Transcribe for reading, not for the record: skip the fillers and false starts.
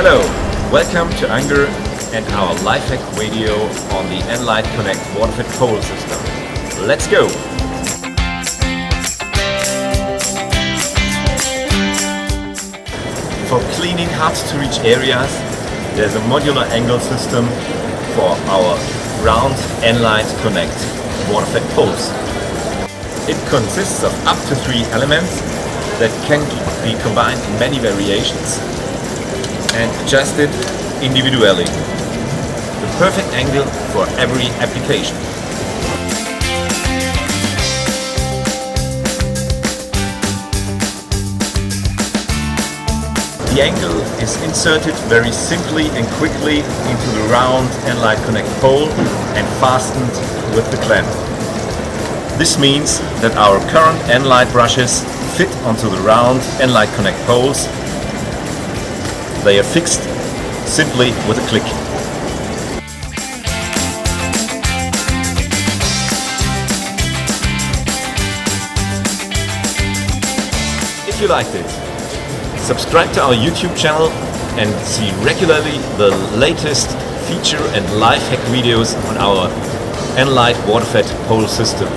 Hello, welcome to UNGER and our Lifehack video on the nLITE Connect waterfed pole system. Let's go! For cleaning hard-to-reach areas, there's a modular angle system for our round nLITE Connect waterfed poles. It consists of up to 3 elements that can be combined in many variations and adjusted individually. The perfect angle for every application. The angle is inserted very simply and quickly into the round nLITE Connect pole and fastened with the clamp. This means that our current nLITE brushes fit onto the round nLITE Connect poles. They are fixed simply with a click. If you liked it, subscribe to our YouTube channel and see regularly the latest feature and life hack videos on our nLITE waterfed pole system.